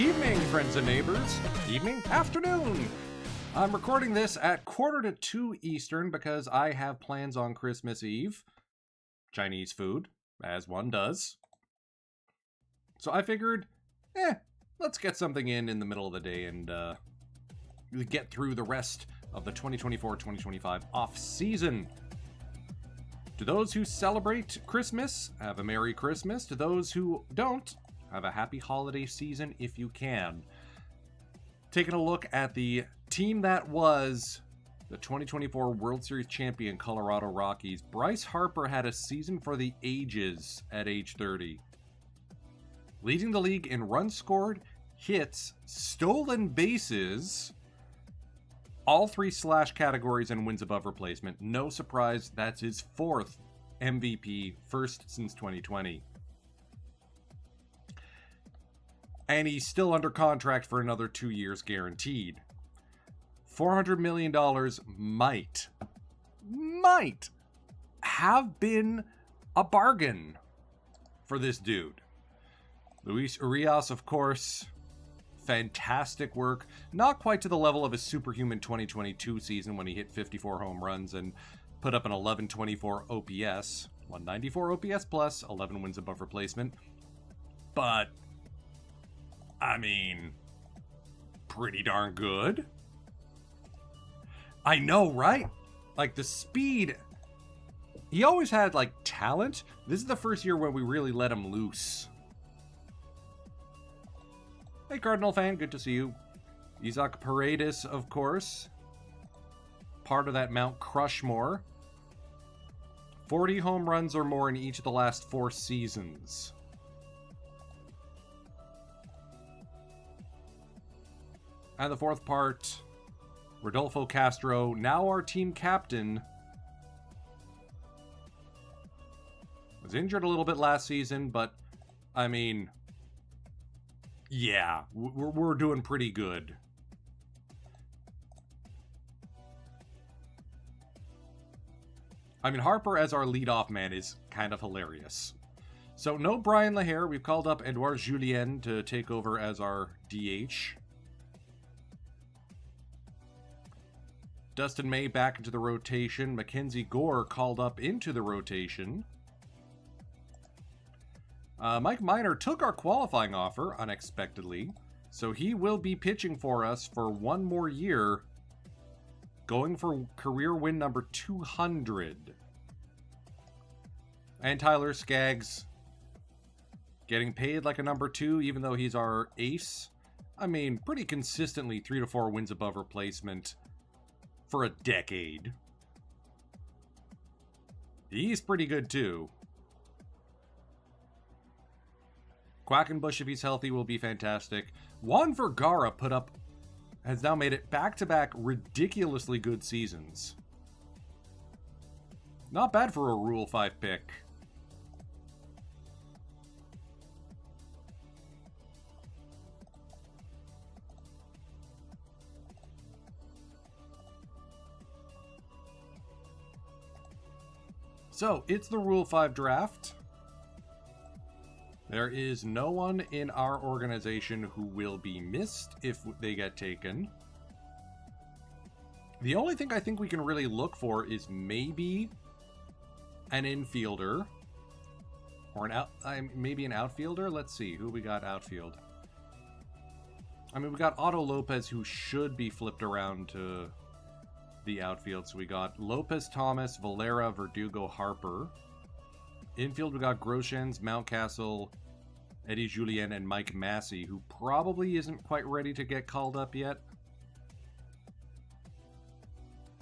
evening, friends and neighbors. Evening? Afternoon. I'm recording this at 1:45 Eastern because I have plans on Christmas Eve. Chinese food, as one does. So I figured, let's get something in the middle of the day and get through the rest of the 2024-2025 off-season. To those who celebrate Christmas, have a Merry Christmas. To those who don't, have a happy holiday season if you can. Taking a look at the team that was the 2024 World Series champion Colorado Rockies, Bryce Harper had a season for the ages at age 30. Leading the league in runs scored, hits, stolen bases, all three slash categories, and wins above replacement. No surprise, that's his fourth MVP, first since 2020. And he's still under contract for another 2 years guaranteed. $400 million might have been a bargain for this dude. Luis Urias, of course, fantastic work. Not quite to the level of his superhuman 2022 season when he hit 54 home runs and put up an 1124 OPS, 194 OPS plus, 11 wins above replacement. But I mean, pretty darn good. I know, right? Like, the speed. He always had, like, talent. This is the first year where we really let him loose. Hey, Cardinal fan, good to see you. Isaac Paredes, of course. Part of that Mount Crushmore. 40 home runs or more in each of the last 4 seasons. And the fourth part, Rodolfo Castro, now our team captain, was injured a little bit last season, but, I mean, yeah, we're doing pretty good. I mean, Harper as our leadoff man is kind of hilarious. So, no Brian LaHare. We've called up Edouard Julien to take over as our DH. Dustin May back into the rotation. Mackenzie Gore called up into the rotation. Mike Minor took our qualifying offer unexpectedly, so he will be pitching for us for 1 more year, going for career win number 200. And Tyler Skaggs getting paid like a number 2, even though he's our ace. I mean, pretty consistently 3 to 4 wins above replacement for a decade. He's pretty good too. Quackenbush, if he's healthy, will be fantastic. Juan Vergara has now made it back-to-back ridiculously good seasons. Not bad for a Rule 5 pick. So, it's the Rule 5 draft. There is no one in our organization who will be missed if they get taken. The only thing I think we can really look for is maybe an infielder. Or maybe an outfielder. Let's see, who we got outfield. I mean, we got Otto Lopez, who should be flipped around to the outfield. So we got Lopez, Thomas, Valera, Verdugo, Harper. Infield, we got Groshans, Mountcastle, Eddie Julien, and Mike Massey, who probably isn't quite ready to get called up yet.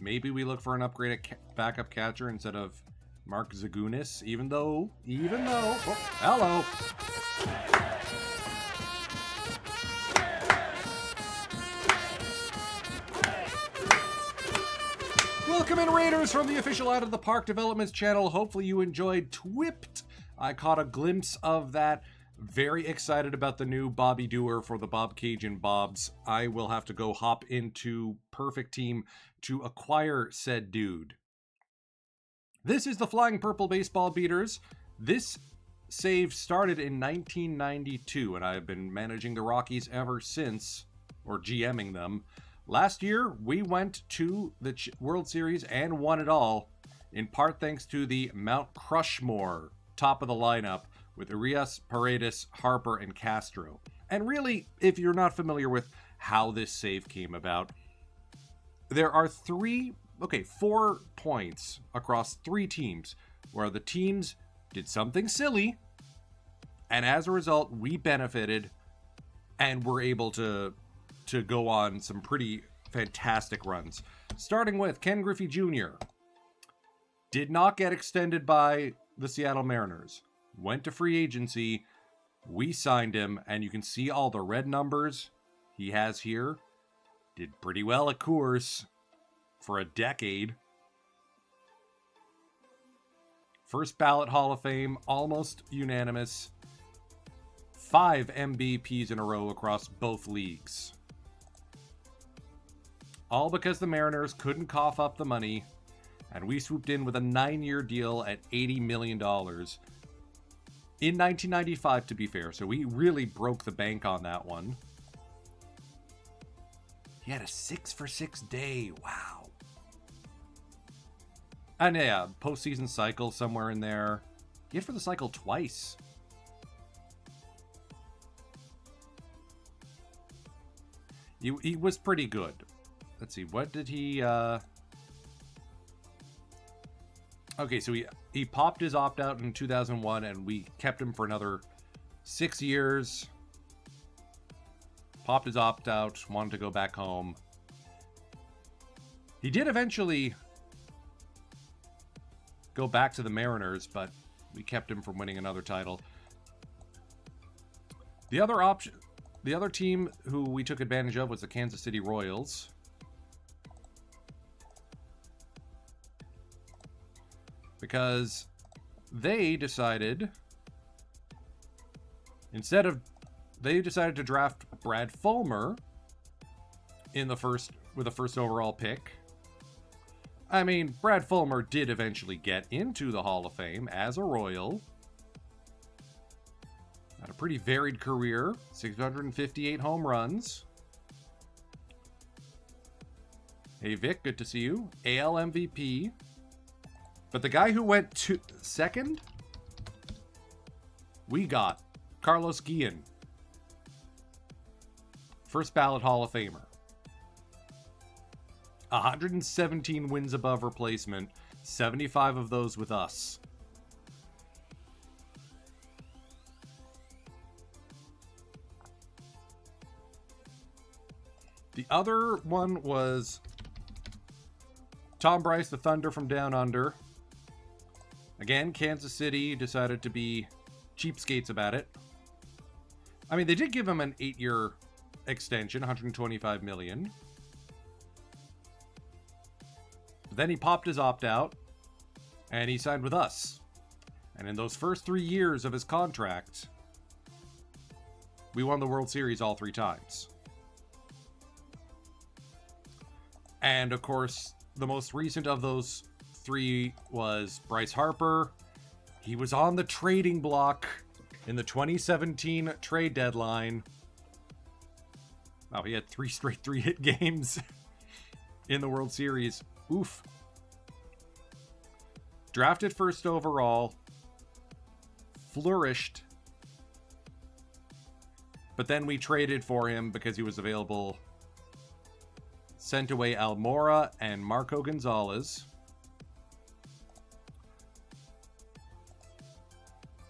Maybe we look for an upgraded backup catcher instead of Mark Zagunis, even though, oh, hello. Welcome in, Raiders, from the official Out of the Park Developments channel. Hopefully you enjoyed Twipped. I caught a glimpse of that. Very excited about the new Bobby Doer for the Bob Cajun Bobs. I will have to go hop into Perfect Team to acquire said dude. This is the Flying Purple Baseball Beaters. This save started in 1992, and I've been managing the Rockies ever since, or GMing them. Last year, we went to the World Series and won it all, in part thanks to the Mount Crushmore top of the lineup with Urias, Paredes, Harper, and Castro. And really, if you're not familiar with how this save came about, there are 4 points across 3 teams where the teams did something silly, and as a result, we benefited and were able to go on some pretty fantastic runs. Starting with Ken Griffey Jr. Did not get extended by the Seattle Mariners. Went to free agency. We signed him, and you can see all the red numbers he has here. Did pretty well at Coors for a decade. First ballot Hall of Fame, almost unanimous. 5 MVPs in a row across both leagues. All because the Mariners couldn't cough up the money, and we swooped in with a 9-year deal at $80 million. In 1995, to be fair, so we really broke the bank on that one. He had a 6-for-6 day. Wow. And yeah, postseason cycle somewhere in there. He hit for the cycle twice. He was pretty good. Let's see, what did he... Okay, so he popped his opt-out in 2001, and we kept him for another 6 years. Popped his opt-out, wanted to go back home. He did eventually go back to the Mariners, but we kept him from winning another title. The other team who we took advantage of was the Kansas City Royals. Because they decided to draft Brad Fulmer with the first overall pick. I mean, Brad Fulmer did eventually get into the Hall of Fame as a Royal. Had a pretty varied career, 658 home runs. Hey Vic, good to see you. AL MVP. But the guy who went to second, we got Carlos Guillen. First ballot Hall of Famer. 117 wins above replacement, 75 of those with us. The other one was Tom Bryce, the Thunder from Down Under. Again, Kansas City decided to be cheapskates about it. I mean, they did give him an 8-year extension, $125 million. But then he popped his opt-out, and he signed with us. And in those first 3 years of his contract, we won the World Series all 3 times. And, of course, the most recent of those 3 was Bryce Harper. He was on the trading block in the 2017 trade deadline. Wow, he had 3 straight 3-hit games in the World Series. Oof. Drafted first overall. Flourished. But then we traded for him because he was available. Sent away Almora and Marco Gonzalez.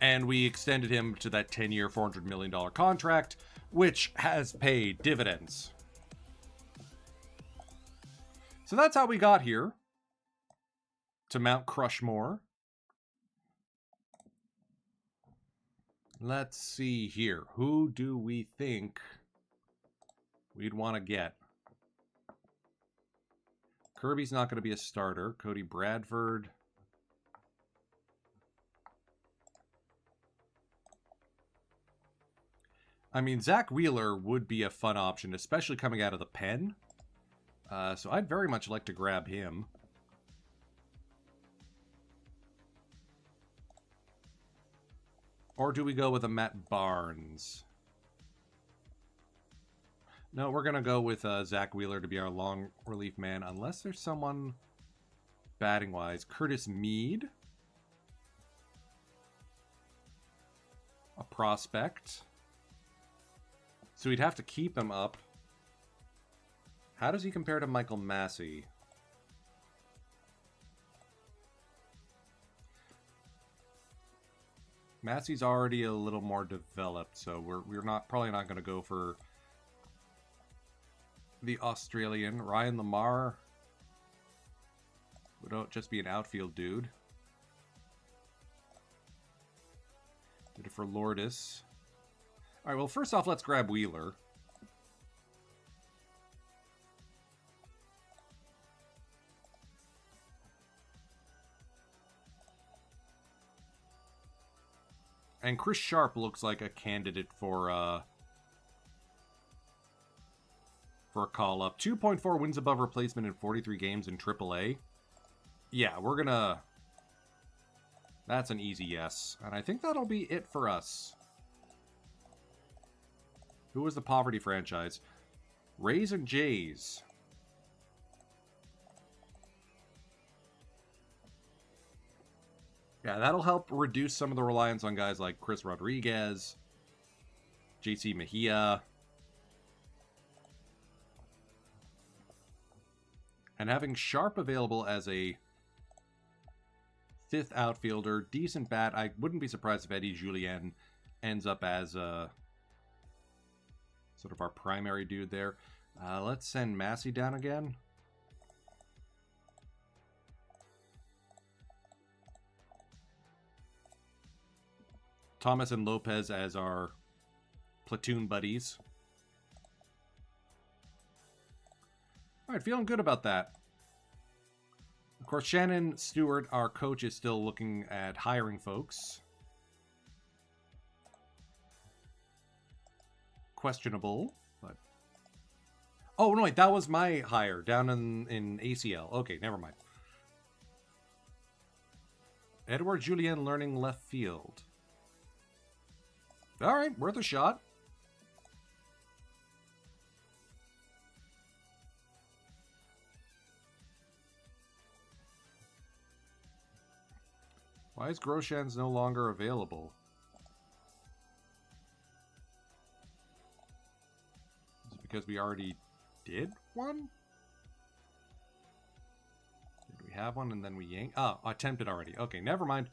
And we extended him to that 10-year, $400 million contract, which has paid dividends. So that's how we got here to Mount Crushmore. Let's see here. Who do we think we'd want to get? Kirby's not going to be a starter. Cody Bradford. I mean, Zach Wheeler would be a fun option, especially coming out of the pen. So I'd very much like to grab him. Or do we go with a Matt Barnes? No, we're going to go with Zach Wheeler to be our long relief man, unless there's someone batting-wise. Curtis Mead. A prospect. So we'd have to keep him up. How does he compare to Michael Massey? Massey's already a little more developed, so we're probably not going to go for the Australian. Ryan Lamar would just be an outfield dude. Did it for Lourdes. All right, well, first off, let's grab Wheeler. And Chris Sharp looks like a candidate for a call-up. 2.4 wins above replacement in 43 games in AAA. Yeah, we're gonna... That's an easy yes. And I think that'll be it for us. Who was the poverty franchise? Rays and Jays. Yeah, that'll help reduce some of the reliance on guys like Chris Rodriguez, JC Mejia. And having Sharp available as a fifth outfielder, decent bat. I wouldn't be surprised if Eddie Julien ends up as sort of our primary dude there. Let's send Massey down again. Thomas and Lopez as our platoon buddies. All right, feeling good about that. Of course, Shannon Stewart, our coach, is still looking at hiring folks. Questionable, but... Oh, no, wait, that was my hire down in ACL. Okay, never mind. Edward Julien learning left field. All right, worth a shot. Why is Groshans no longer available? Is it because we already did one? Did we have one and then we yanked? Oh, attempted already. Okay, never mind.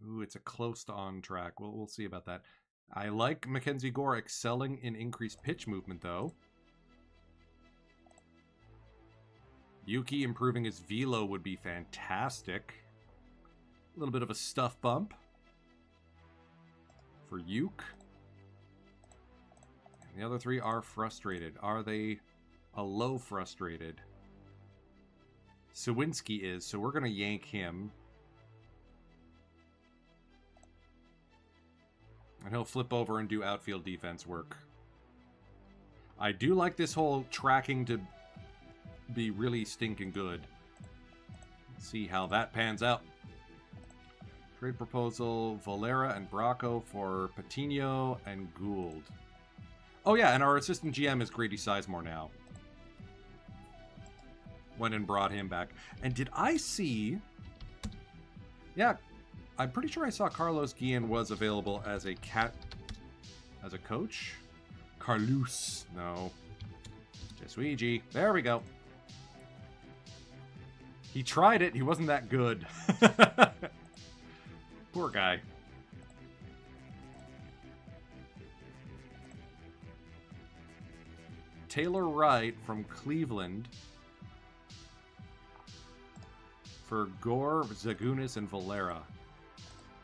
Ooh, it's a close to on track. We'll see about that. I like Mackenzie Gore excelling in increased pitch movement, though. Yuki improving his velo would be fantastic. A little bit of a stuff bump for Yuke. And the other three are frustrated. Are they a low frustrated? Sawinski is, so we're going to yank him. And he'll flip over and do outfield defense work. I do like this whole tracking to be really stinking good. Let's see how that pans out. Trade proposal, Valera and Bracco for Patino and Gould. Oh yeah, and our assistant GM is Grady Sizemore now. Went and brought him back. And did I see... Yeah, I'm pretty sure I saw Carlos Guillen was available as a coach? Carlos. No. Jesuigi. There we go. He tried it. He wasn't that good. Poor guy. Taylor Wright from Cleveland for Gore, Zagunis, and Valera.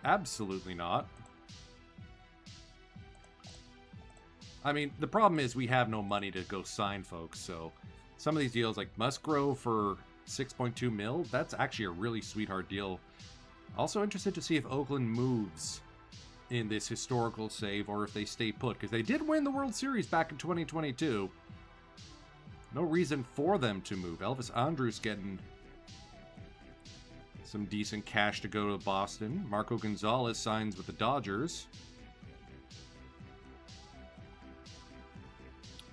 Absolutely not. I mean, the problem is we have no money to go sign folks, so some of these deals, like Musgrove for 6.2 mil, that's actually a really sweetheart deal. Also interested to see if Oakland moves in this historical save or if they stay put, because they did win the World Series back in 2022. No reason for them to move. Elvis Andrus getting Some decent cash to go to Boston. Marco Gonzalez signs with the Dodgers.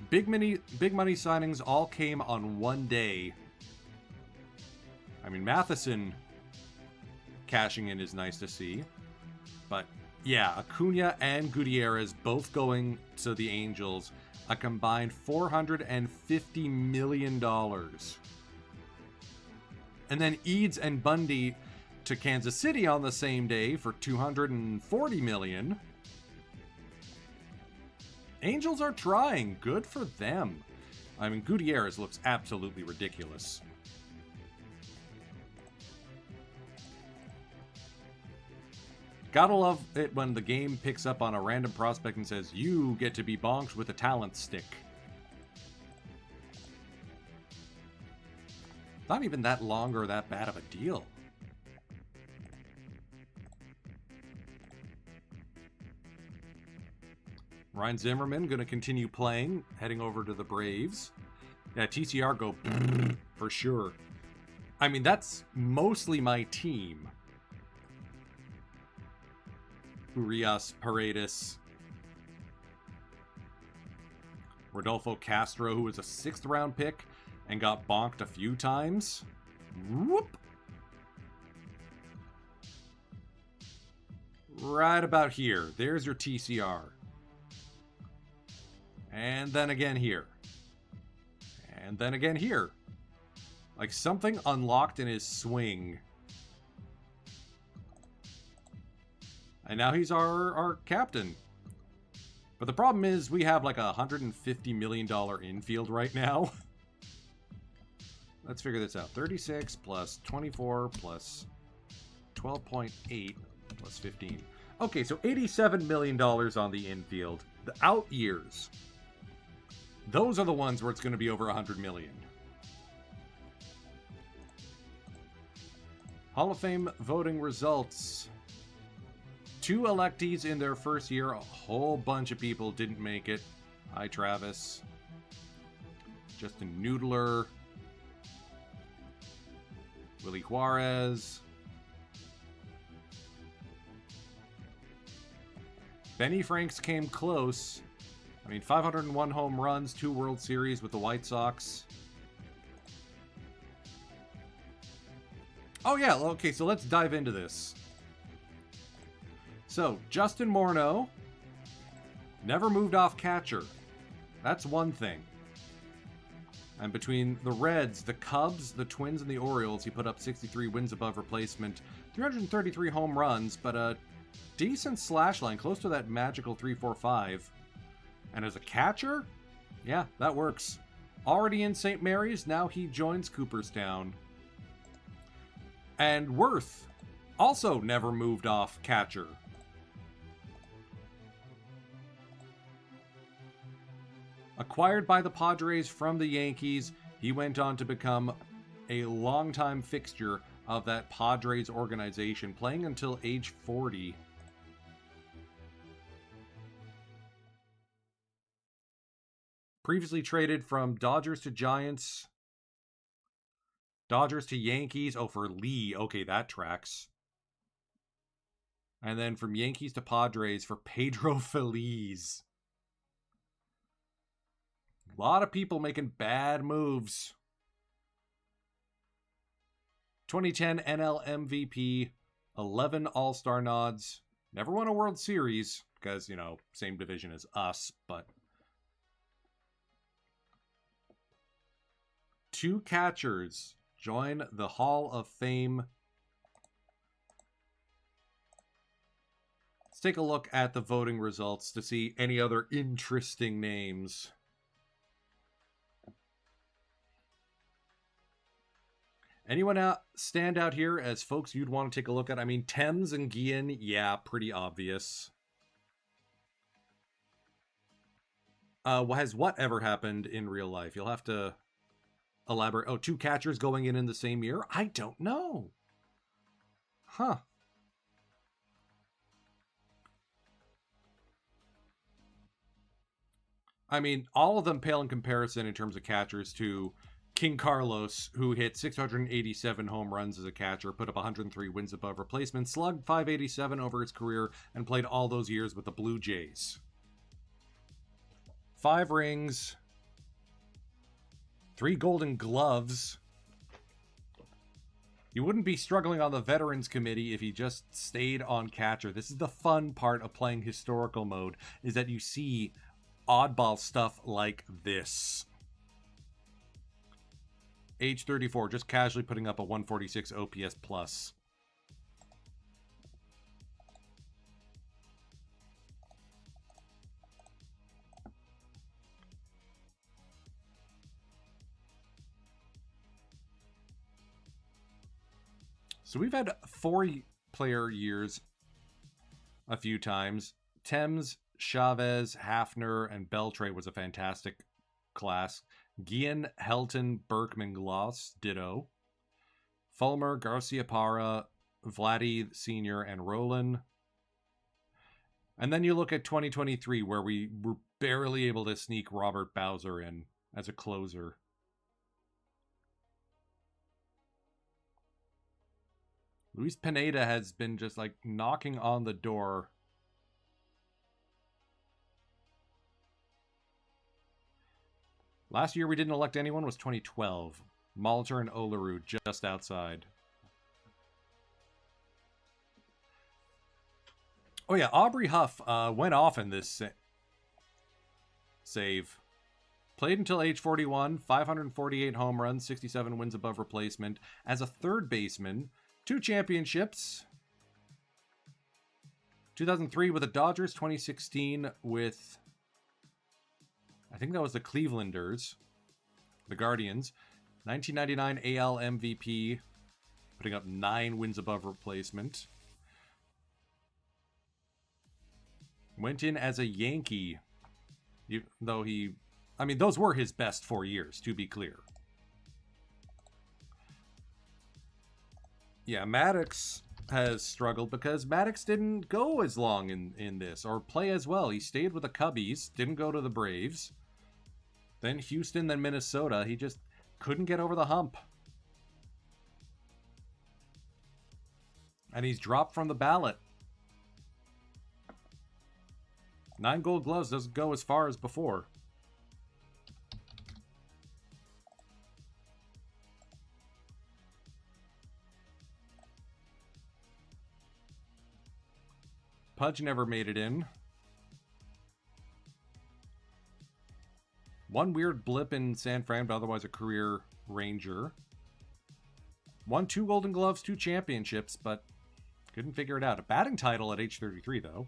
Big money signings all came on one day. I mean, Matheson cashing in is nice to see. But yeah, Acuna and Gutierrez both going to the Angels. A combined $450 million. And then Eads and Bundy to Kansas City on the same day for $240 million. Angels are trying. Good for them. I mean, Gutierrez looks absolutely ridiculous. Gotta love it when the game picks up on a random prospect and says, you get to be bonked with a talent stick. Not even that long or that bad of a deal. Ryan Zimmerman going to continue playing, heading over to the Braves. Yeah, TCR go for sure. I mean, that's mostly my team. Urias, Paredes, Rodolfo Castro, who was a 6th round pick and got bonked a few times. Whoop. Right about here. There's your TCR. And then again here. And then again here. Like something unlocked in his swing. And now he's our captain. But the problem is we have like a $150 million infield right now. Let's figure this out. 36 plus 24 plus 12.8 plus 15. Okay, so $87 million on the infield. The out years. Those are the ones where it's going to be over $100 million. Hall of Fame voting results. 2 electees in their first year. A whole bunch of people didn't make it. Hi, Travis. Justin Noodler. Willie Juarez. Benny Franks came close. I mean, 501 home runs, 2 World Series with the White Sox. Oh, yeah. Okay, so let's dive into this. So, Justin Morneau never moved off catcher. That's one thing. And between the Reds, the Cubs, the Twins, and the Orioles, he put up 63 wins above replacement, 333 home runs, but a decent slash line, close to that magical 3.45. And as a catcher, yeah, that works. Already in St. Mary's, now he joins Cooperstown. And Worth also never moved off catcher. Acquired by the Padres from the Yankees, he went on to become a longtime fixture of that Padres organization, playing until age 40. Previously traded from Dodgers to Giants, Dodgers to Yankees. Oh, for Lee. Okay, that tracks. And then from Yankees to Padres for Pedro Feliz. A lot of people making bad moves. 2010 NL MVP, 11 All-Star nods. Never won a World Series because, you know, same division as us, but 2 catchers join the Hall of Fame. Let's take a look at the voting results to see any other interesting names. Anyone stand out here as folks you'd want to take a look at? I mean, Thames and Guillen, yeah, pretty obvious. Has what ever happened in real life? You'll have to elaborate. Oh, 2 catchers going in the same year? I don't know. Huh. I mean, all of them pale in comparison in terms of catchers to King Carlos, who hit 687 home runs as a catcher, put up 103 wins above replacement, slugged 587 over his career, and played all those years with the Blue Jays. 5 rings, 3 Golden Gloves. You wouldn't be struggling on the Veterans Committee if he just stayed on catcher. This is the fun part of playing historical mode, is that you see oddball stuff like this. Age 34, just casually putting up a 146 OPS plus. So we've had 4-player years a few times. Thames, Chavez, Hafner, and Beltre was a fantastic class. Guillen, Helton, Berkman, Gloss, ditto. Fulmer, Garcia Parra, Vladdy Sr., and Roland. And then you look at 2023, where we were barely able to sneak Robert Bowser in as a closer. Luis Pineda has been just like knocking on the door. Last year we didn't elect anyone was 2012. Molitor and Olaru just outside. Oh yeah, Aubrey Huff went off in this save. Played until age 41, 548 home runs, 67 wins above replacement. As a third baseman, 2 championships. 2003 with the Dodgers, 2016 with, I think that was the Clevelanders, the Guardians. 1999 AL MVP, putting up 9 wins above replacement. Went in as a Yankee, though I mean, those were his best 4 years, to be clear. Yeah, Maddox has struggled because Maddox didn't go as long in this or play as well. He stayed with the Cubbies, didn't go to the Braves. Then Houston, then Minnesota. He just couldn't get over the hump. And he's dropped from the ballot. 9 Gold Gloves doesn't go as far as before. Pudge never made it in. One weird blip in San Fran, but otherwise a career Ranger. Won 2 Golden Gloves, 2 championships, but couldn't figure it out. A batting title at age 33, though.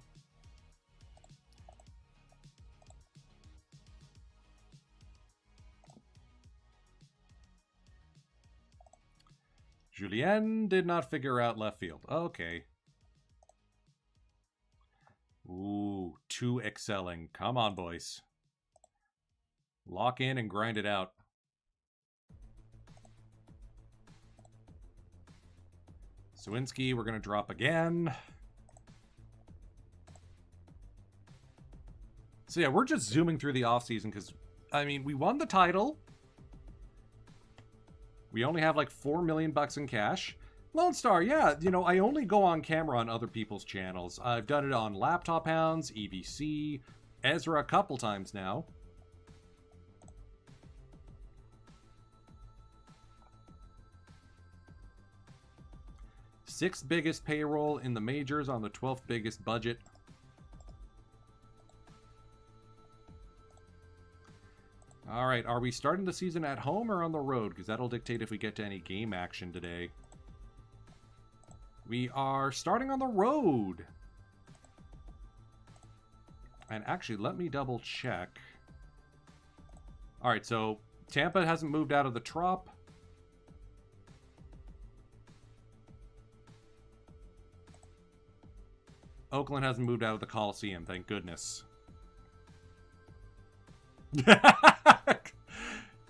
Julien did not figure out left field. Okay. Ooh, 2 excelling. Come on, boys. Lock in and grind it out. Sawinski, we're going to drop again. So yeah, we're just zooming through the offseason because, I mean, we won the title. We only have like $4 million in cash. Lone Star, yeah, you know, I only go on camera on other people's channels. I've done it on Laptop Hounds, EVC, Ezra a couple times now. Sixth biggest payroll in the majors on the 12th biggest budget. All right, are we starting the season at home or on the road? Because that'll dictate if we get to any game action today. We are starting on the road. And actually, let me double check. All right, so Tampa hasn't moved out of the Trop. Oakland hasn't moved out of the Coliseum, thank goodness.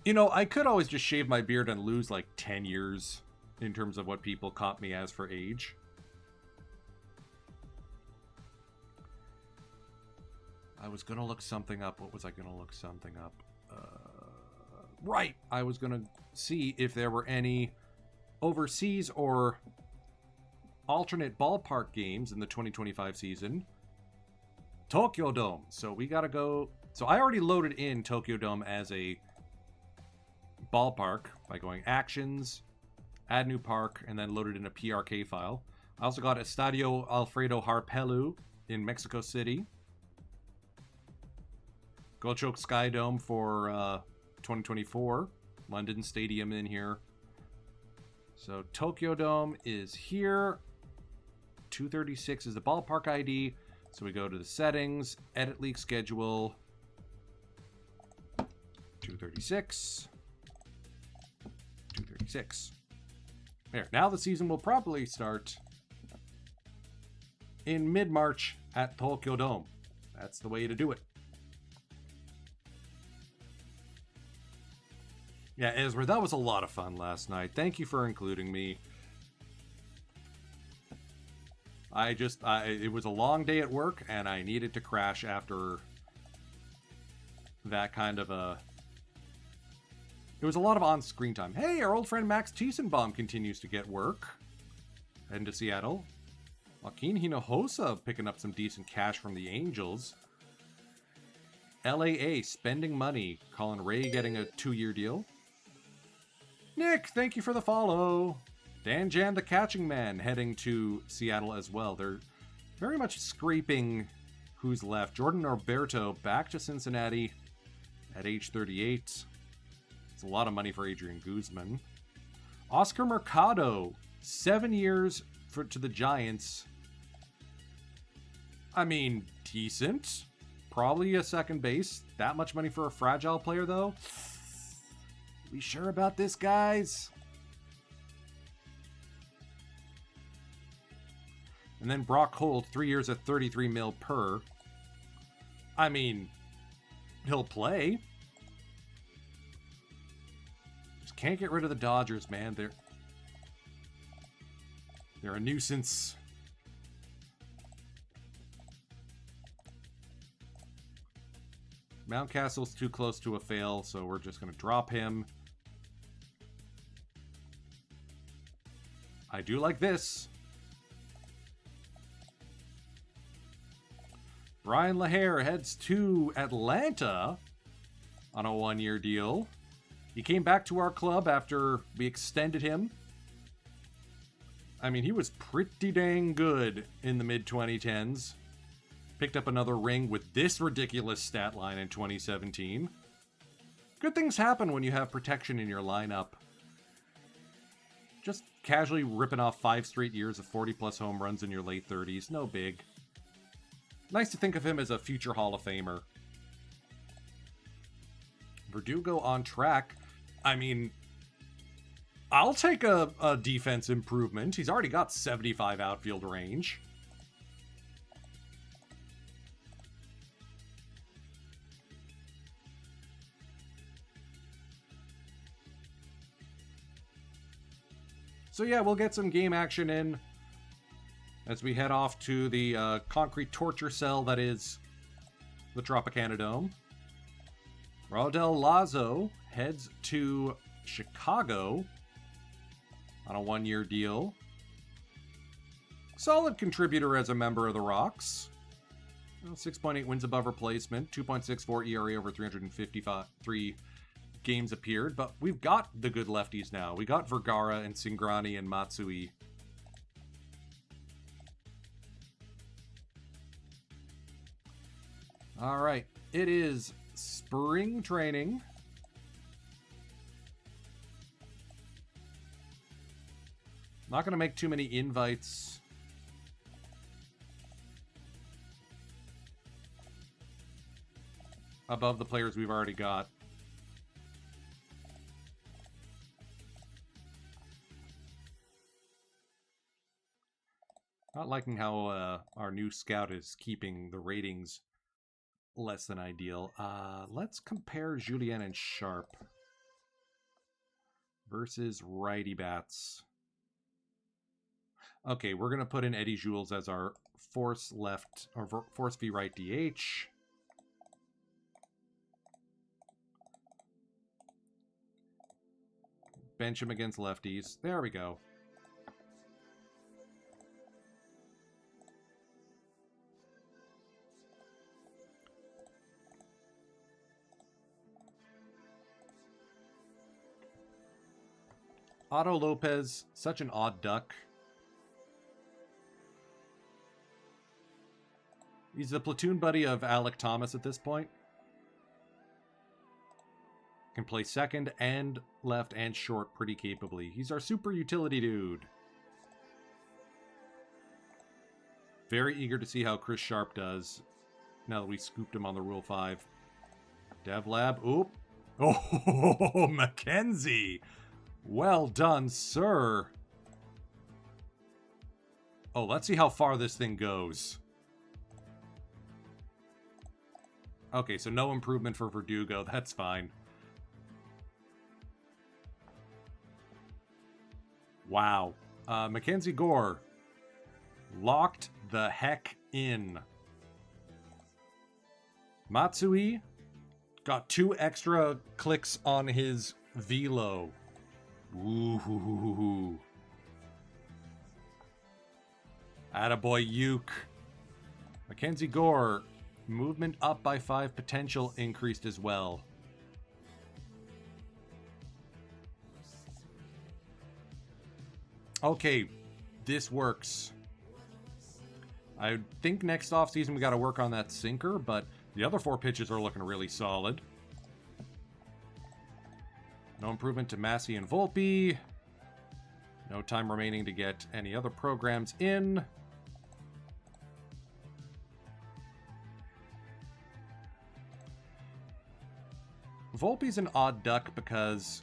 You know, I could always just shave my beard and lose like 10 years in terms of what people caught me as for age. I was going to look something up. What was I going to look something up? right. I was going to see if there were any overseas or alternate ballpark games in the 2025 season. Tokyo Dome. So we got to go. So I already loaded in Tokyo Dome as a ballpark by going actions, add new park, and then loaded in a PRK file. I also got Estadio Alfredo Harpelu in Mexico City. Gochoke Sky Dome for 2024. London Stadium in here. So Tokyo Dome is here. 236 is the ballpark ID. So we go to the settings, edit league schedule. 236. 236. There. Now the season will probably start in mid-March at Tokyo Dome. That's the way to do it. Yeah, Ezra, that was a lot of fun last night. Thank you for including me. It was a long day at work, and I needed to crash after that kind of a... It was a lot of on-screen time. Hey, our old friend Max Tiesenbaum continues to get work. Heading to Seattle. Joaquin Hinojosa picking up some decent cash from the Angels. LAA spending money. Colin Ray getting a 2-year deal. Nick, thank you for the follow. Dan Jan, the catching man, heading to Seattle as well. They're very much scraping who's left. Jordan Norberto back to Cincinnati at age 38. It's a lot of money for Adrian Guzman. Oscar Mercado, 7 years to the Giants. I mean, decent. Probably a second base. That much money for a fragile player, though? We sure about this, guys? And then Brock Holt, 3 years at 33 mil per. I mean, he'll play. Just can't get rid of the Dodgers, man. They're a nuisance. Mountcastle's too close to a fail, so we're just going to drop him. I do like this. Brian LaHare heads to Atlanta on a 1-year deal. He came back to our club after we extended him. I mean, he was pretty dang good in the mid-2010s. Picked up another ring with this ridiculous stat line in 2017. Good things happen when you have protection in your lineup. Just casually ripping off 5 straight years of 40-plus home runs in your late 30s. No big. Nice to think of him as a future Hall of Famer. Verdugo on track. I mean, I'll take a defense improvement. He's already got 75 outfield range. So yeah, we'll get some game action in as we head off to the concrete torture cell that is the Tropicana Dome. Rodel Lazo heads to Chicago on a 1-year deal. Solid contributor as a member of the Rocks. 6.8 wins above replacement, 2.64 ERA over 353 games appeared, but we've got the good lefties now. We got Vergara and Singrani and Matsui. All right, it is spring training. Not going to make too many invites. Above the players we've already got. Not liking how our new scout is keeping the ratings less than ideal. Let's compare Julien and Sharp versus righty bats. Okay, we're going to put in Eddie Jules as our force left, or force v right DH. bench him against lefties. There we go. Otto Lopez, such an odd duck. He's the platoon buddy of Alec Thomas at this point. Can play second and left and short pretty capably. He's our super utility dude. Very eager to see how Chris Sharp does now that we scooped him on the Rule 5. Dev Lab. Oop. Oh, Mackenzie. Well done, sir. Oh, let's see how far this thing goes. Okay, so no improvement for Verdugo. That's fine. Wow. Mackenzie Gore. Locked the heck in. Matsui got 2 extra clicks on his velo. Ooh. Attaboy Uke. Mackenzie Gore. Movement up by 5. Potential increased as well. Okay. This works. I think next offseason we got to work on that sinker, but the other 4 pitches are looking really solid. No improvement to Massey and Volpe. No time remaining to get any other programs in. Volpe's an odd duck because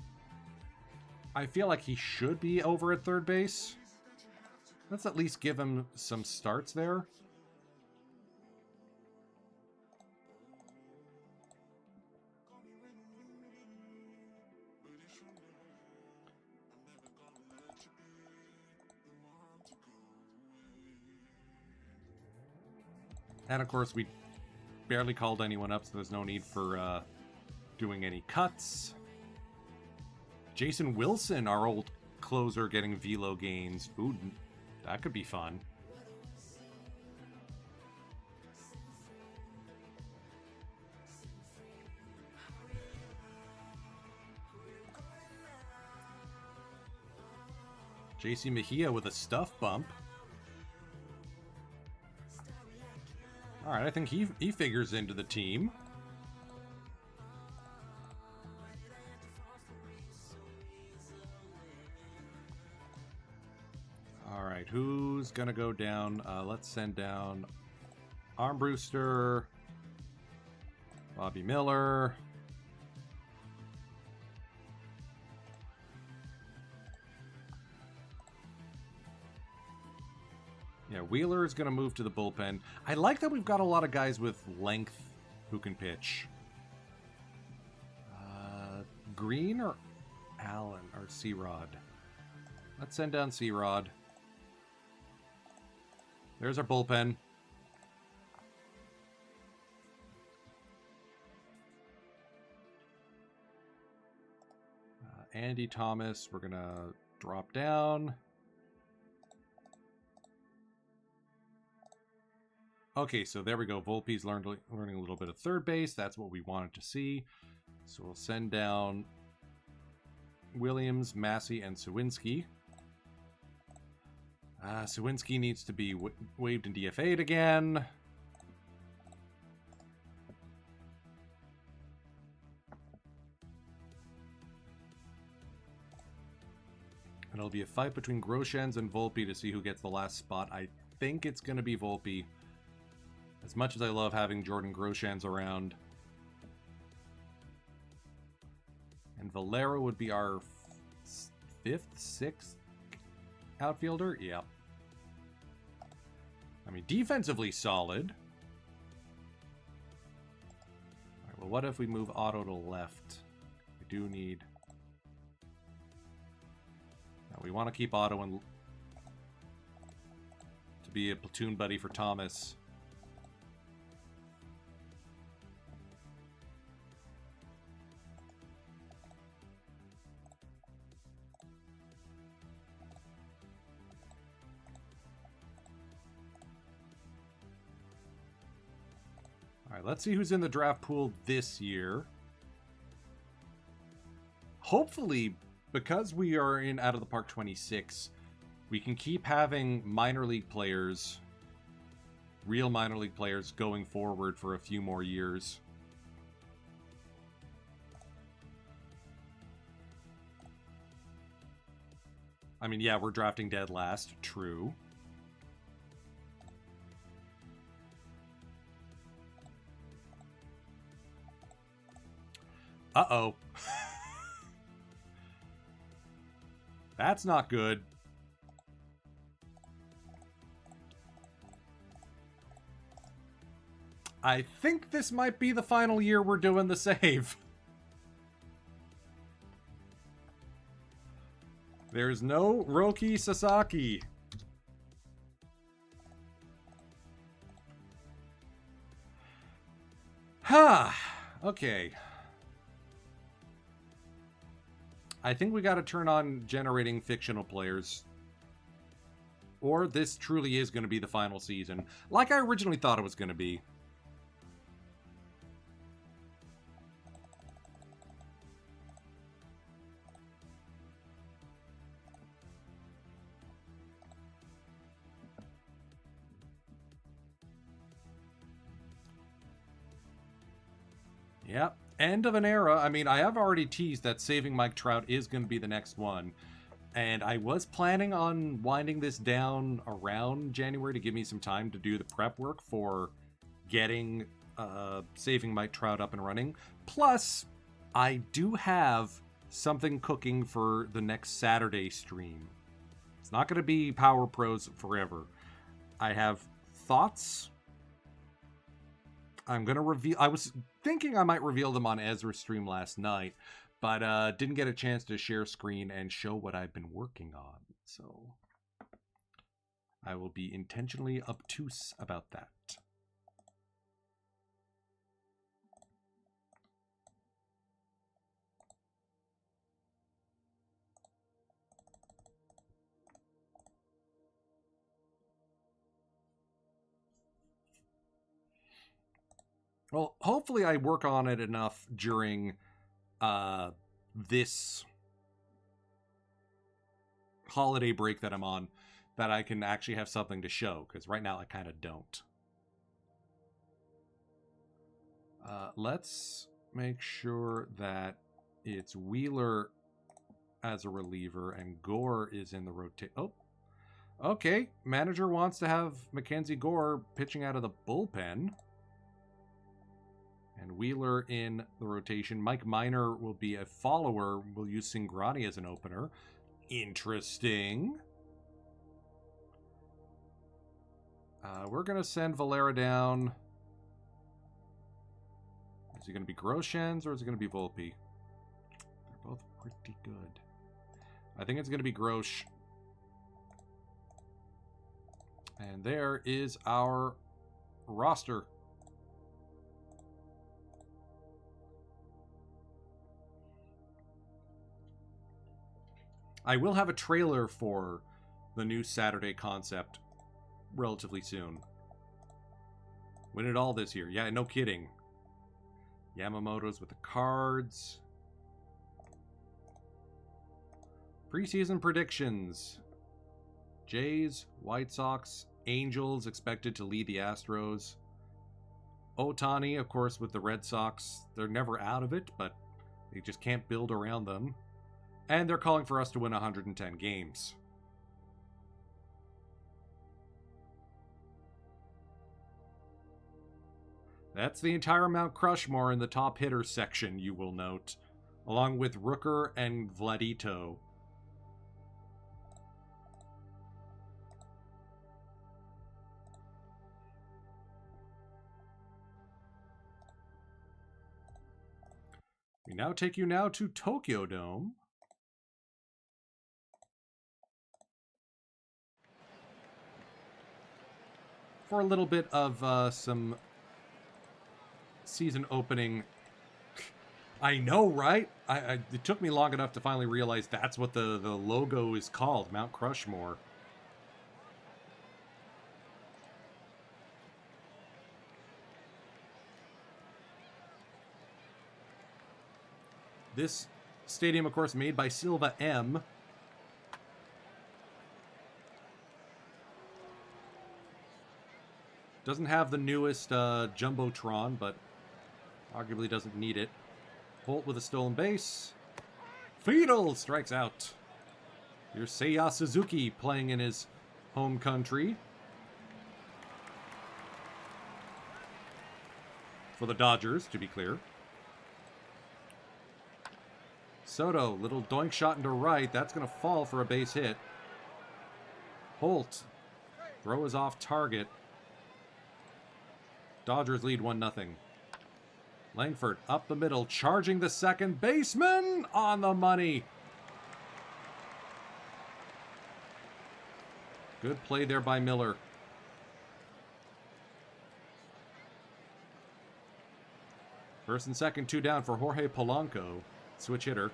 I feel like he should be over at third base. Let's at least give him some starts there. And of course, we barely called anyone up, so there's no need for doing any cuts. Jason Wilson, our old closer, getting velo gains. Ooh, that could be fun. JC Mejia with a stuff bump. Alright, I think he figures into the team. Alright, who's gonna go down? Let's send down Armbruster, Bobby Miller. Yeah, Wheeler is going to move to the bullpen. I like that we've got a lot of guys with length who can pitch. Green or Allen or C-Rod? Let's send down C-Rod. There's our bullpen. Andy Thomas, we're going to drop down. Okay, so there we go. Volpe's learning a little bit of third base. That's what we wanted to see. So we'll send down Williams, Massey, and Sawinski. Sawinski needs to be waived and DFA'd again. And it'll be a fight between Groshans and Volpe to see who gets the last spot. I think it's going to be Volpe. As much as I love having Jordan Groshans around. And Valero would be our 5th, 6th outfielder? Yeah. I mean, defensively solid. Alright, well, what if we move Otto to left? We do need... Now, we want to keep Otto in... to be a platoon buddy for Thomas. right, let's see who's in the draft pool this year. Hopefully, because we are in Out of the Park 26, we can keep having minor league players, real minor league players, going forward for a few more years. I mean, yeah, we're drafting dead last, true. Uh-oh. That's not good. I think this might be the final year we're doing the save. There's no Roki Sasaki. Ha! Okay. I think we got to turn on generating fictional players. Or this truly is going to be the final season, like I originally thought it was going to be. Yep. End of an era. I mean, I have already teased that Saving Mike Trout is going to be the next one. And I was planning on winding this down around January to give me some time to do the prep work for getting Saving Mike Trout up and running. Plus, I do have something cooking for the next Saturday stream. It's not going to be Power Pros forever. I have thoughts. I'm going to reveal... I was thinking I might reveal them on Ezra's stream last night, but didn't get a chance to share screen and show what I've been working on. So I will be intentionally obtuse about that. Well, hopefully I work on it enough during this holiday break that I'm on that I can actually have something to show, because right now I kind of don't. Let's make sure that it's Wheeler as a reliever and Gore is in the rotation. Oh, okay. Manager wants to have Mackenzie Gore pitching out of the bullpen. And Wheeler in the rotation. Mike Minor will be a follower. We'll use Singrani as an opener. Interesting. We're going to send Valera down. Is it going to be Groshans or is it going to be Volpe? They're both pretty good. I think it's going to be Grosh. And there is our roster. I will have a trailer for the new Saturday concept relatively soon. Win it all this year. Yeah, no kidding. Yamamoto's with the Cards. Preseason predictions. Jays, White Sox, Angels expected to lead the Astros. Ohtani, of course, with the Red Sox. They're never out of it, but they just can't build around them. And they're calling for us to win 110 games. That's the entire Mount Crushmore in the top hitters section, you will note, along with Rooker and Vladito. We now take you now to Tokyo Dome. For a little bit of some season opening. I know, right? It took me long enough to finally realize that's what the logo is called, Mount Crushmore. This stadium, of course, made by Silva M. Doesn't have the newest Jumbotron, but arguably doesn't need it. Holt with a stolen base. Fiedel strikes out. Here's Seiya Suzuki playing in his home country. For the Dodgers, to be clear. Soto, little doink shot into right. That's going to fall for a base hit. Holt. Throw is off target. Dodgers lead 1-0. Langford up the middle, charging the second baseman on the money. Good play there by Miller. First and second, 2 down for Jorge Polanco. Switch hitter.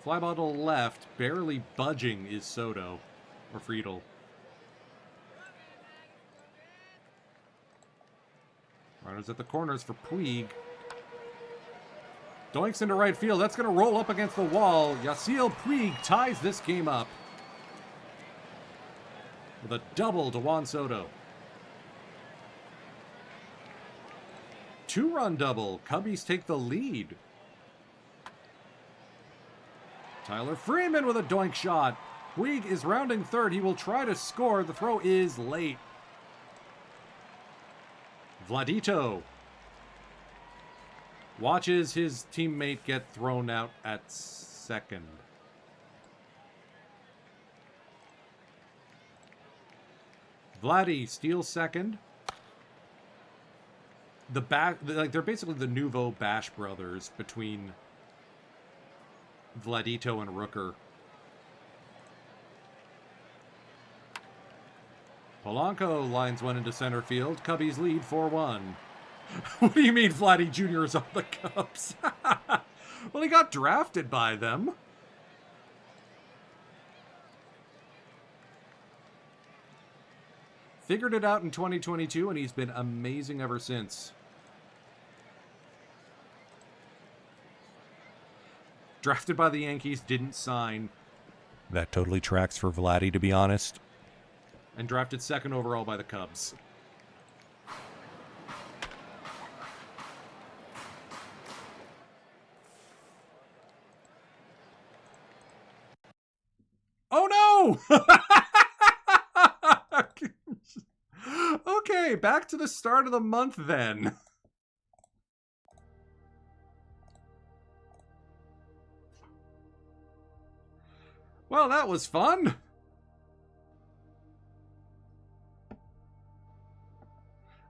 Fly ball to the left, barely budging is Soto. Or Friedel. Runners at the corners for Puig. Doinks into right field. That's going to roll up against the wall. Yasiel Puig ties this game up. With a double to Juan Soto. 2-run double. Cubbies take the lead. Tyler Freeman with a doink shot. Puig is rounding third. He will try to score. The throw is late. Vladito watches his teammate get thrown out at second. Vladdy steals second. They're basically the nouveau Bash brothers between Vladito and Rooker. Polanco lines one into center field. Cubbies lead 4-1. What do you mean Vladdy Jr. is on the Cubs? Well, he got drafted by them. Figured it out in 2022, and he's been amazing ever since. Drafted by the Yankees, didn't sign. That totally tracks for Vladdy, to be honest. And drafted second overall by the Cubs. Oh no! Okay, back to the start of the month then. Well, that was fun.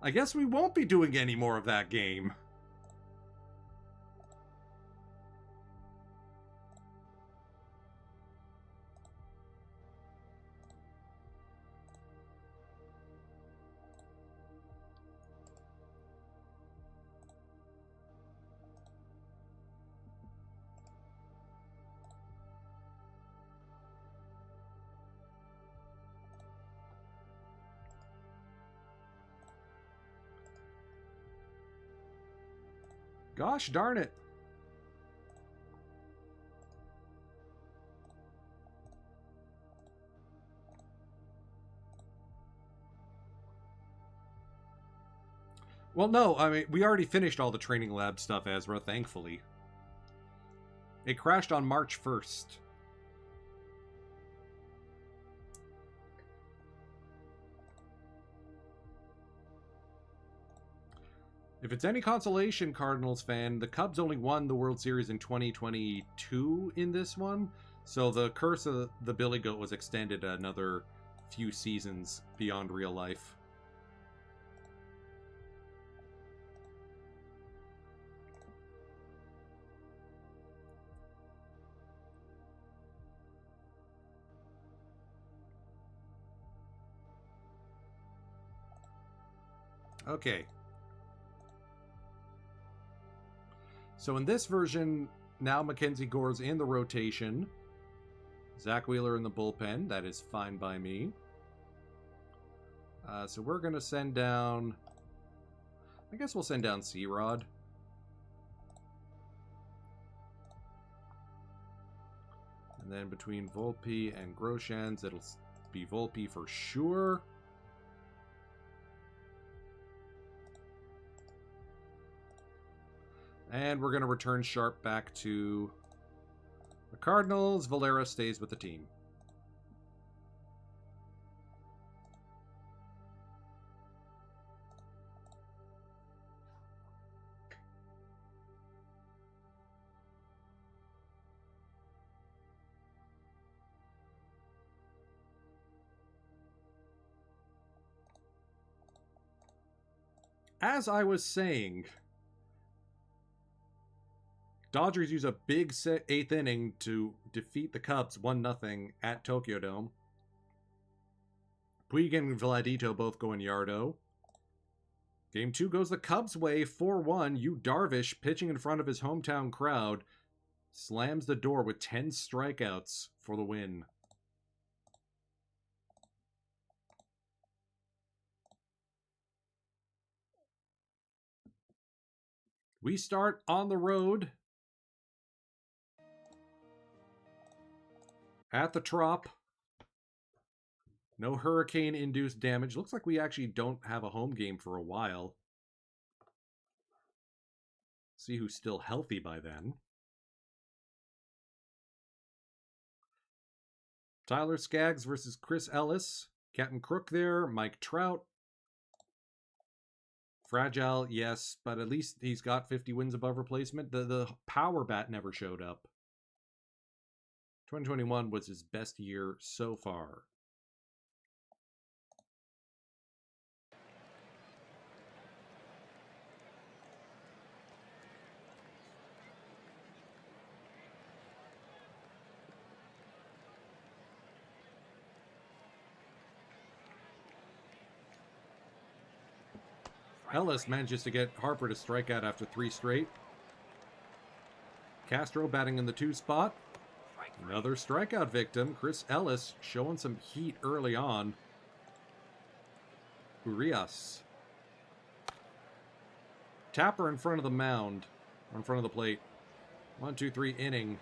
I guess we won't be doing any more of that game. Gosh darn it. Well, no, I mean, we already finished all the training lab stuff, Ezra, thankfully. It crashed on March 1st. If it's any consolation, Cardinals fan, the Cubs only won the World Series in 2022 in this one. So the curse of the Billy Goat was extended another few seasons beyond real life. Okay. So in this version, now Mackenzie Gore's in the rotation. Zach Wheeler in the bullpen. That is fine by me. So we're going to send down... I guess we'll send down C-Rod. And then between Volpe and Groshans, it'll be Volpe for sure. And we're going to return Sharp back to the Cardinals. Valera stays with the team. As I was saying, Dodgers use a big 8th inning to defeat the Cubs 1-0 at Tokyo Dome. Puig and Vladito both go in Yardo. Game 2 goes the Cubs' way, 4-1. Yu Darvish, pitching in front of his hometown crowd, slams the door with 10 strikeouts for the win. We start on the road at the Trop. No hurricane-induced damage. Looks like we actually don't have a home game for a while. See who's still healthy by then. Tyler Skaggs versus Chris Ellis. Captain Crook there. Mike Trout. Fragile, yes, but at least he's got 50 wins above replacement. The power bat never showed up. 2021 was his best year so far. Ellis manages to get Harper to strike out after 3 straight. Castro batting in the 2 spot. Another strikeout victim. Chris Ellis showing some heat early on. Urias. Tapper in front of the mound. Or in front of the plate. 1-2-3 inning.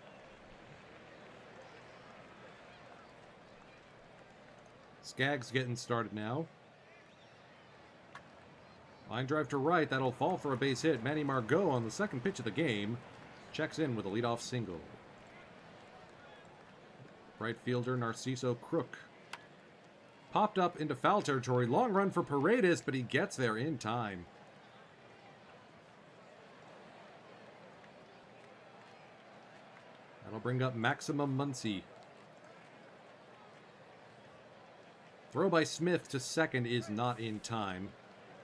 Skaggs getting started now. Line drive to right. That'll fall for a base hit. Manny Margot on the second pitch of the game checks in with a leadoff single. Right fielder Narciso Crook popped up into foul territory. Long run for Paredes, but he gets there in time. That'll bring up Maximum Muncy. Throw by Smith to second is not in time.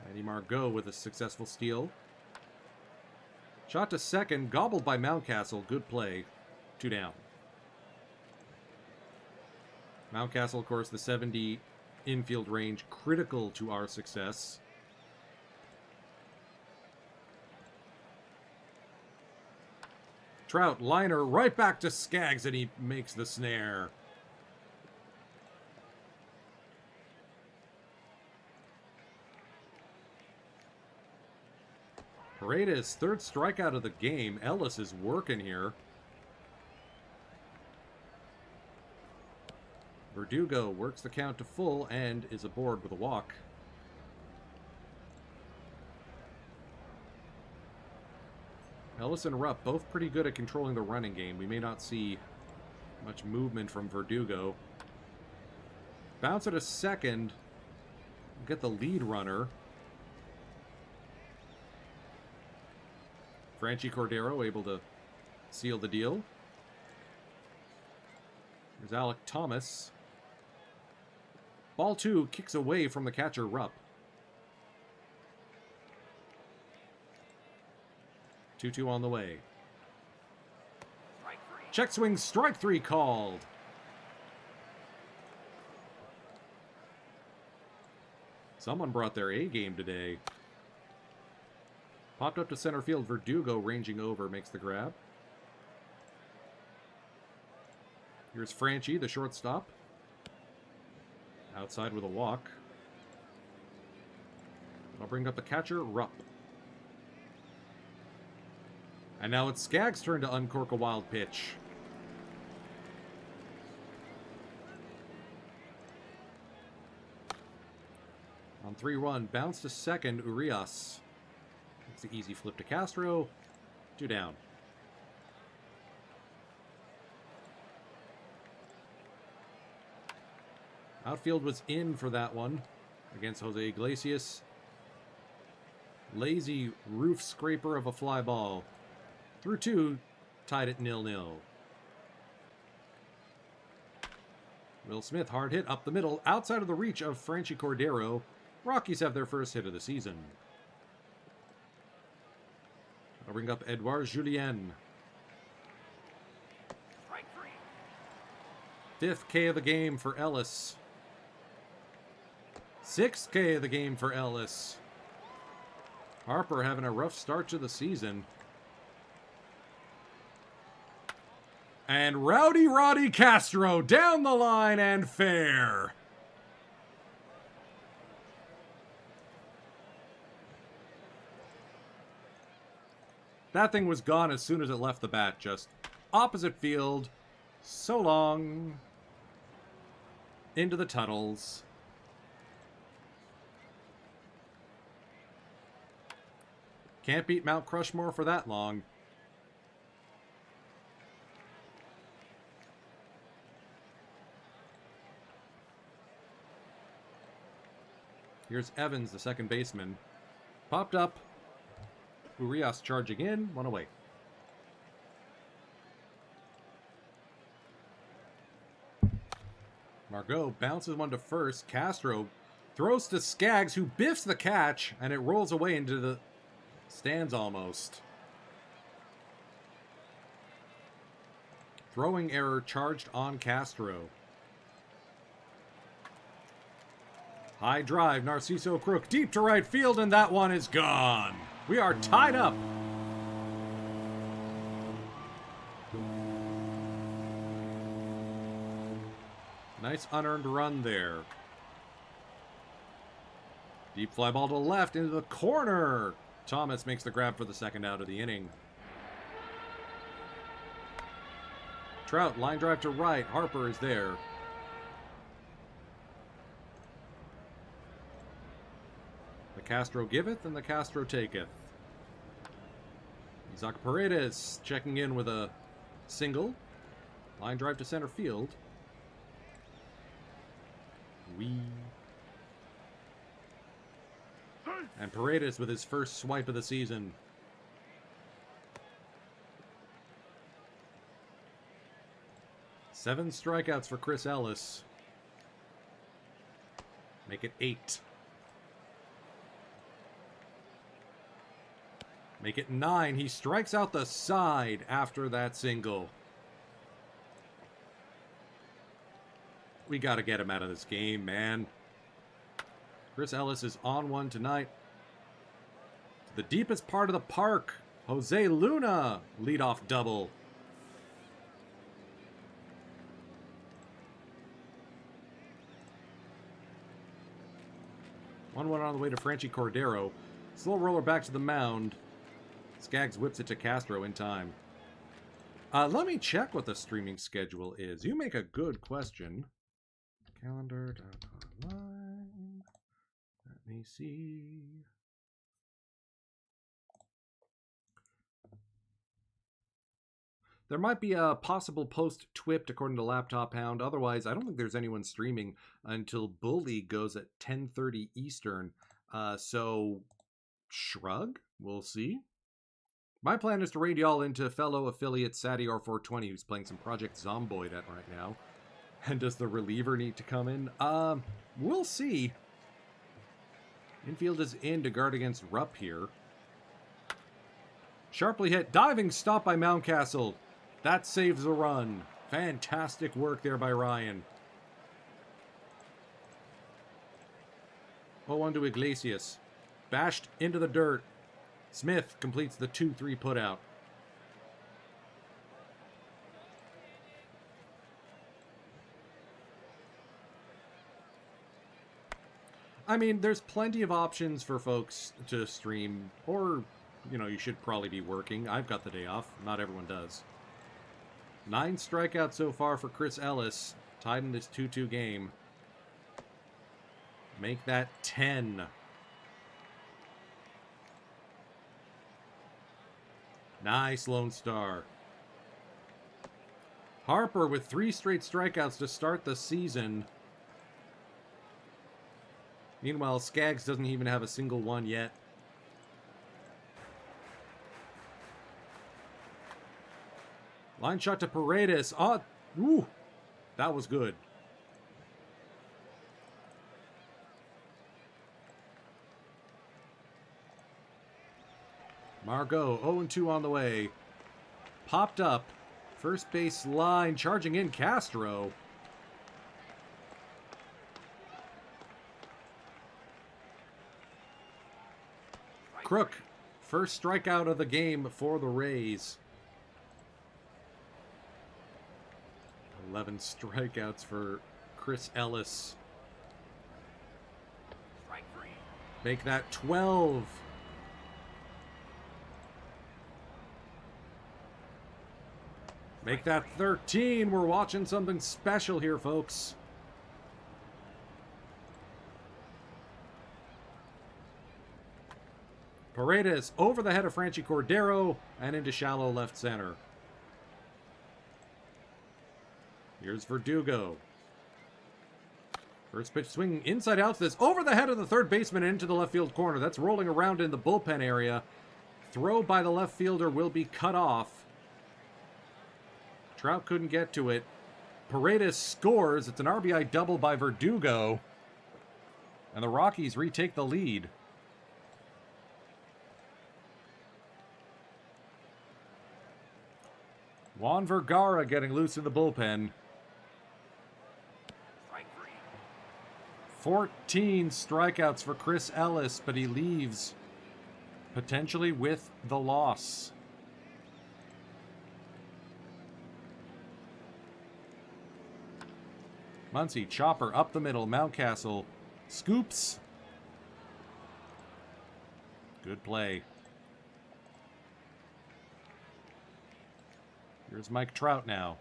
Manny Margot with a successful steal. Shot to second, gobbled by Mountcastle. Good play. 2 down. Mountcastle, of course, the 70 infield range, critical to our success. Trout, liner, right back to Skaggs, and he makes the snare. Paredes, 3rd strikeout of the game. Ellis is working here. Verdugo works the count to full and is aboard with a walk. Ellis and Rupp both pretty good at controlling the running game. We may not see much movement from Verdugo. Bounce at a second. Get the lead runner. Franchi Cordero able to seal the deal. There's Alec Thomas. Ball 2 kicks away from the catcher Rupp. 2-2 on the way. Check swing, strike 3 called. Someone brought their A game today. Popped up to center field. Verdugo ranging over makes the grab. Here's Franchi, the shortstop. Outside with a walk. I'll bring up the catcher, Rupp. And now it's Skaggs' turn to uncork a wild pitch. 3-1. Bounce to second, Urias. It's the easy flip to Castro. 2 down. Outfield was in for that one against Jose Iglesias. Lazy roof scraper of a fly ball. Through 2, tied at 0-0. Will Smith, hard hit up the middle, outside of the reach of Franchy Cordero. Rockies have their first hit of the season. I'll bring up Edouard Julien. 5th K of the game for Ellis. 6th K of the game for Ellis. Harper having a rough start to the season. And Rowdy Roddy Castro down the line and fair. That thing was gone as soon as it left the bat. Just opposite field. So long. Into the tunnels. Can't beat Mount Crushmore for that long. Here's Evans, the second baseman. Popped up. Urias charging in. 1 away. Margot bounces one to first. Castro throws to Skaggs, who biffs the catch, and it rolls away into the stands almost. Throwing error charged on Castro. High drive, Narciso Crook deep to right field, and that one is gone. We are tied up. Nice unearned run there. Deep fly ball to the left into the corner. Thomas makes the grab for the second out of the inning. Trout, line drive to right. Harper is there. The Castro giveth and the Castro taketh. Isaac Paredes checking in with a single. Line drive to center field. And Paredes with his first swipe of the season. Seven strikeouts for Chris Ellis. Make it 8. Make it 9. He strikes out the side after that single. We got to get him out of this game, man. Chris Ellis is on one tonight. The deepest part of the park. Jose Luna, leadoff double. One on the way to Franchy Cordero. Slow roller back to the mound. Skaggs whips it to Castro in time. Let me check what the streaming schedule is. You make a good question. Calendar.online. Let me see. There might be a possible post-twipped according to Laptop Hound. Otherwise, I don't think there's anyone streaming until Bull League goes at 10:30 Eastern. So, shrug? We'll see. My plan is to raid y'all into fellow affiliate Sadior420, who's playing some Project Zomboid at right now. And does the reliever need to come in? We'll see. Infield is in to guard against Rupp here. Sharply hit. Diving stop by Mountcastle. That saves a run. Fantastic work there by Ryan. 0-1 to Iglesias. Bashed into the dirt. Smith completes the 2-3 putout. I mean, there's plenty of options for folks to stream, or, you know, you should probably be working. I've got the day off. Not everyone does. 9 strikeouts so far for Chris Ellis, tied in this 2-2 game. Make that 10. Nice, Lone Star. Harper with 3 straight strikeouts to start the season. Meanwhile, Skaggs doesn't even have a single one yet. Line shot to Paredes. Oh, ooh, that was good. Margot, 0-2 on the way. Popped up. First base line, charging in Castro. Crook, first strikeout of the game for the Rays. 11 strikeouts for Chris Ellis. Make that 12. Make that 13. We're watching something special here, folks. Paredes over the head of Franchi Cordero and into shallow left center. Here's Verdugo. First pitch swinging inside out to this. Over the head of the third baseman into the left field corner. That's rolling around in the bullpen area. Throw by the left fielder will be cut off. Trout couldn't get to it. Paredes scores. It's an RBI double by Verdugo. And the Rockies retake the lead. Juan Vergara getting loose in the bullpen. 14 strikeouts for Chris Ellis, but he leaves potentially with the loss. Muncy, chopper up the middle, Mountcastle scoops. Good play. Here's Mike Trout now.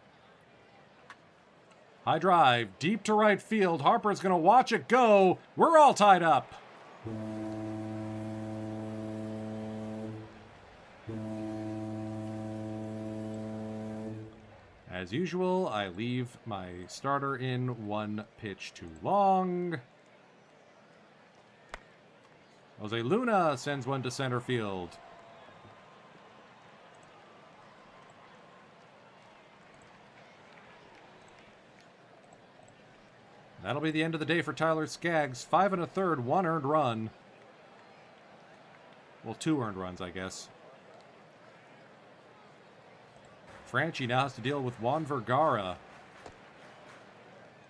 High drive, deep to right field. Harper's going to watch it go. We're all tied up. As usual, I leave my starter in 1 pitch too long. Jose Luna sends one to center field. That'll be the end of the day for Tyler Skaggs. 5 1/3, 1 earned run. Well, 2 earned runs, I guess. Franchi now has to deal with Juan Vergara,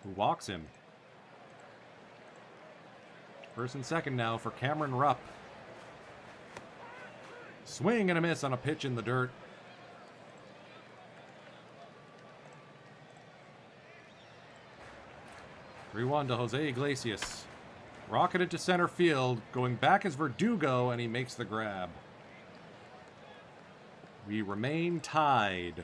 who walks him. First and second now for Cameron Rupp. Swing and a miss on a pitch in the dirt. (3-1) to Jose Iglesias. Rocketed to center field. Going back is Verdugo, and he makes the grab. We remain tied.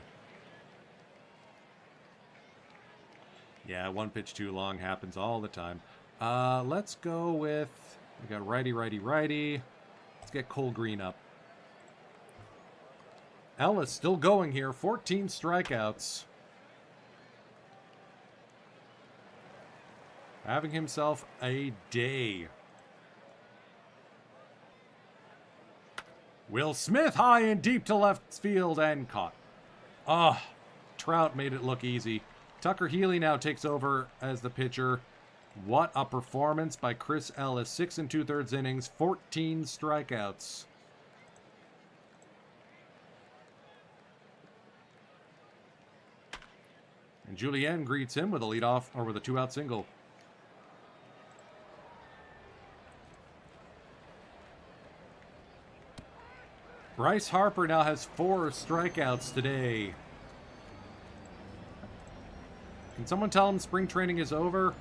Yeah, 1 pitch too long happens all the time. Let's go with... We got righty, righty, righty. Let's get Cole Green up. Ellis still going here. 14 strikeouts. Having himself a day. Will Smith high and deep to left field and caught. Trout made it look easy. Tucker Healy now takes over as the pitcher. What a performance by Chris Ellis. 6 2/3 innings, 14 strikeouts. And Julien greets him with a leadoff or with a 2-out single. Bryce Harper now has 4 strikeouts today. Can someone tell him spring training is over?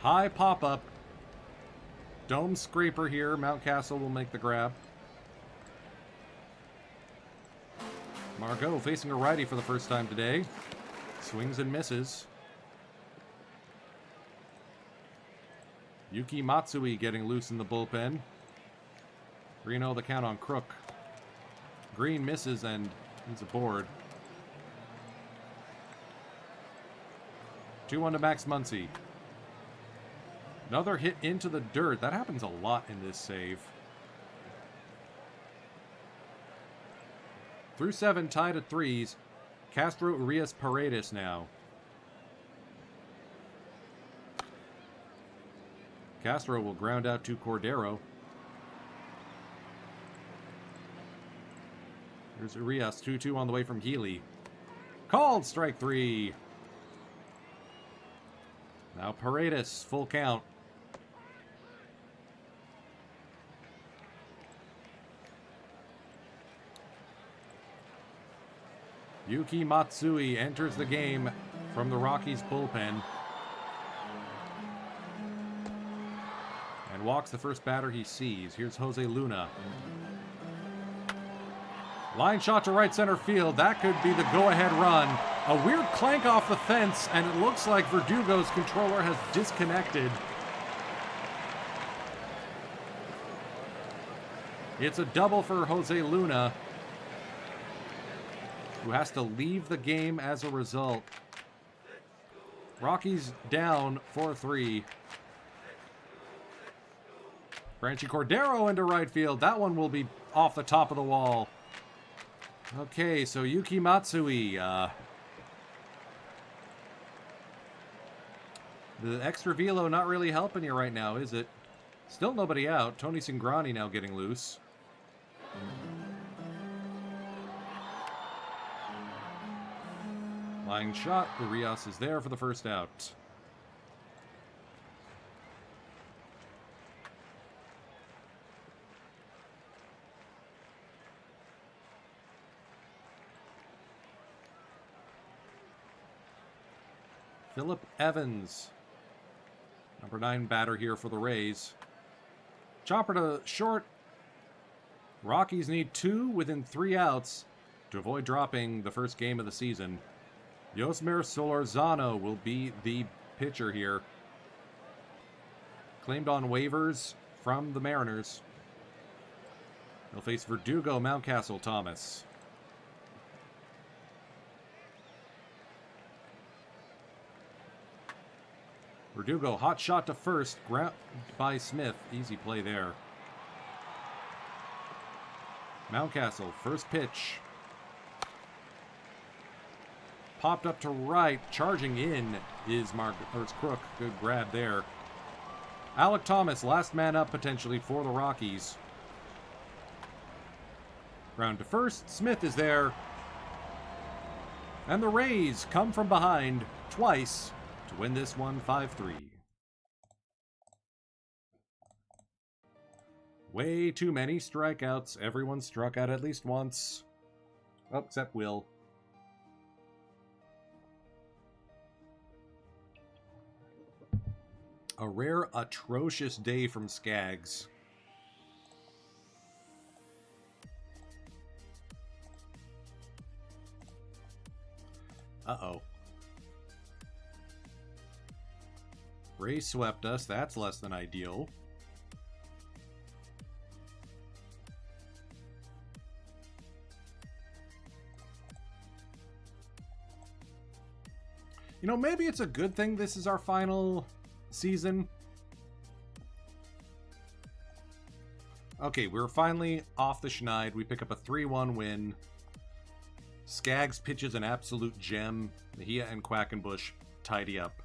High pop-up. Dome scraper here. Mountcastle will make the grab. Margot facing a righty for the first time today. Swings and misses. Yuki Matsui getting loose in the bullpen. 3-0 the count on Crook. Green misses and he's aboard. 2-1 to Max Muncy. Another hit into the dirt. That happens a lot in this save. Through 7, tied at 3s. Castro Urias Paredes now. Castro will ground out to Cordero. Here's Urias, 2-2 on the way from Healy. Called strike 3. Now Paredes, full count. Yuki Matsui enters the game from the Rockies bullpen. And walks the first batter he sees. Here's Jose Luna. Line shot to right center field. That could be the go-ahead run. A weird clank off the fence, and it looks like Verdugo's controller has disconnected. It's a double for Jose Luna, who has to leave the game as a result. Rockies down 4-3. Franchi Cordero into right field. That one will be off the top of the wall. Okay, so Yuki Matsui. The extra velo not really helping you right now, is it? Still nobody out. Tony Cingrani now getting loose. Line shot. Urias is there for the first out. Phillip Evans, number 9 batter here for the Rays. Chopper to short. Rockies need 2 within 3 outs to avoid dropping the first game of the season. Yosmir Solorzano will be the pitcher here. Claimed on waivers from the Mariners. He'll face Verdugo, Mountcastle, Thomas. Verdugo, hot shot to first, ground by Smith. Easy play there. Mountcastle, first pitch. Popped up to right, charging in is Crook. Good grab there. Alec Thomas, last man up potentially for the Rockies. Ground to first, Smith is there. And the Rays come from behind twice to win this one 5-3. Way too many strikeouts. Everyone struck out at least once. Oh, except Will. A rare, atrocious day from Skaggs. Uh-oh. Ray swept us. That's less than ideal. You know, maybe it's a good thing this is our final season. Okay, we're finally off the schneid. We pick up a 3-1 win. Skaggs pitches an absolute gem. Mejia and Quackenbush tidy up.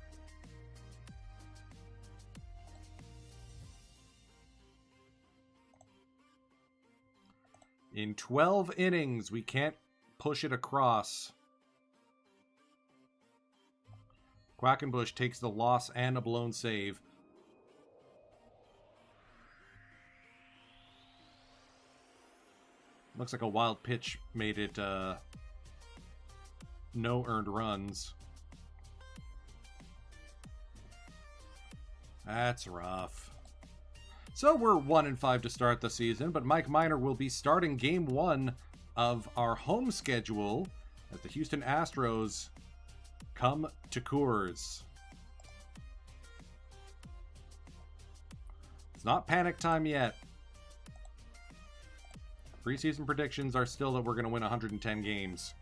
In 12 innings, we can't push it across. Quackenbush takes the loss and a blown save. Looks like a wild pitch made it no earned runs. That's rough. So we're 1-5 to start the season, but Mike Minor will be starting game 1 of our home schedule as the Houston Astros come to Coors. It's not panic time yet. Preseason predictions are still that we're going to win 110 games.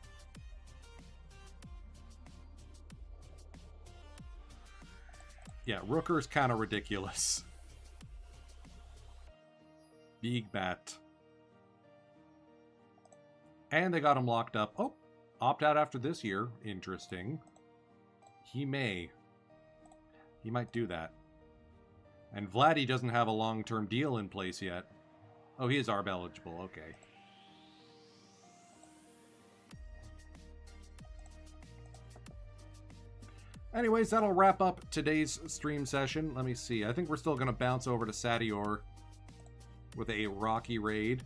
Yeah, Rooker's kind of ridiculous. Big bat. And they got him locked up. Oh, opt out after this year. Interesting. He might do that. And Vladdy doesn't have a long-term deal in place yet. Oh, he is ARB eligible. Okay. Anyways, that'll wrap up today's stream session. Let me see. I think we're still going to bounce over to Sadior with a Rocky raid.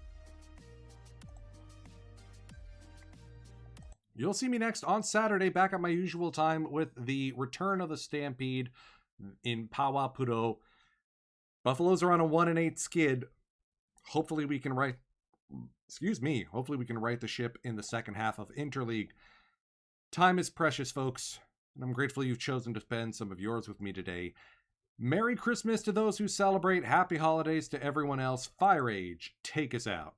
You'll see me next on Saturday, back at my usual time with the return of the Stampede in Pawapuro. Buffaloes are on a 1-8 skid. Hopefully we can right the ship in the second half of Interleague. Time is precious, folks, and I'm grateful you've chosen to spend some of yours with me today. Merry Christmas to those who celebrate. Happy holidays to everyone else. Firage, take us out.